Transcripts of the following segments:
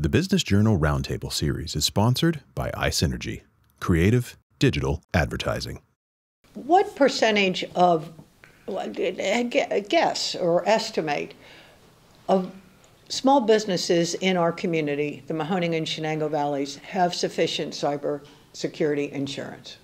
The Business Journal Roundtable Series is sponsored by iSynergy, creative digital advertising. What percentage of, guess or estimate, of small businesses in our community, the Mahoning and Shenango Valleys, have sufficient cybersecurity insurance?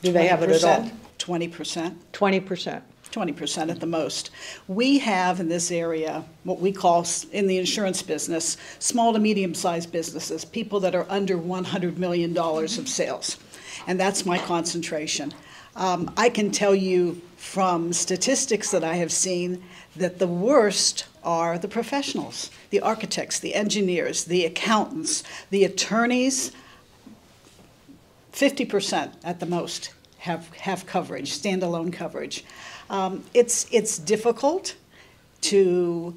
Do they have it at all? 20%. 20%. 20% at the most. We have in this area what we call, in the insurance business, small to medium-sized businesses, people that are under $100 million of sales. And that's my concentration. I can tell you from statistics that I have seen that the worst are the professionals, the architects, the engineers, the accountants, the attorneys. 50% at the most have coverage, standalone coverage. It's difficult to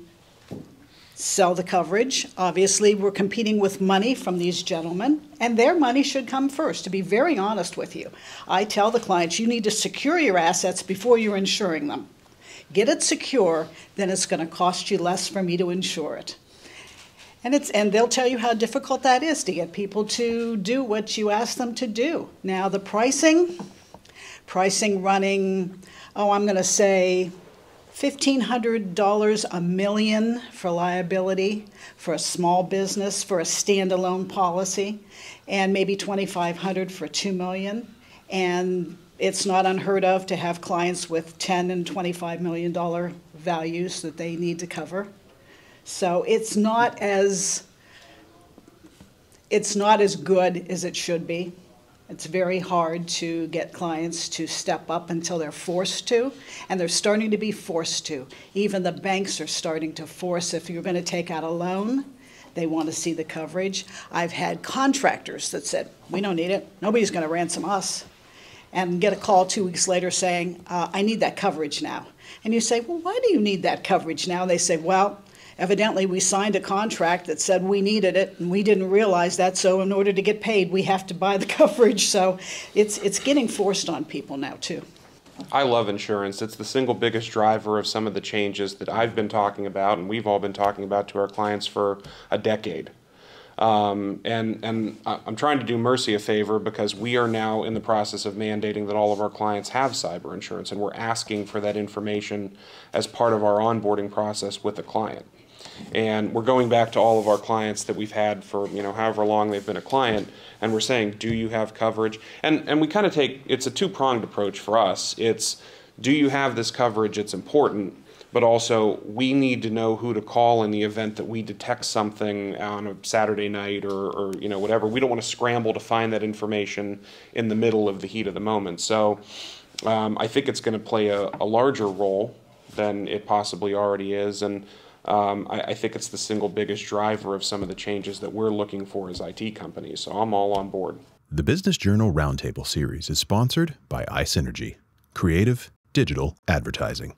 sell the coverage. Obviously, we're competing with money from these gentlemen, and their money should come first, to be very honest with you. I tell the clients, you need to secure your assets before you're insuring them. Get it secure, then it's going to cost you less for me to insure it. And they'll tell you how difficult that is to get people to do what you ask them to do. Now, the pricing running, I'm going to say $1,500 a million for liability for a small business for a standalone policy, and maybe $2,500 for $2 million. And it's not unheard of to have clients with $10 and $25 million values that they need to cover. So it's not as good as it should be. It's very hard to get clients to step up until they're forced to, and they're starting to be forced to. Even the banks are starting to force, if you're going to take out a loan, they want to see the coverage. I've had contractors that said, we don't need it, nobody's going to ransom us, and get a call 2 weeks later saying, I need that coverage now. And you say, well, why do you need that coverage now? And they say, well, evidently, we signed a contract that said we needed it, and we didn't realize that, so in order to get paid, we have to buy the coverage. So it's getting forced on people now, too. I love insurance. It's the single biggest driver of some of the changes that I've been talking about, and we've all been talking about to our clients for a decade. And I'm trying to do Mercy a favor because we are now in the process of mandating that all of our clients have cyber insurance, and we're asking for that information as part of our onboarding process with the client. And we're going back to all of our clients that we've had for, however long they've been a client, and we're saying, do you have coverage? And we kind of it's a two-pronged approach for us. It's, do you have this coverage? It's important, but also we need to know who to call in the event that we detect something on a Saturday night or whatever. We don't want to scramble to find that information in the middle of the heat of the moment. So I think it's going to play a larger role than it possibly already is, and I think it's the single biggest driver of some of the changes that we're looking for as IT companies, so I'm all on board. The Business Journal Roundtable Series is sponsored by iSynergy, creative digital advertising.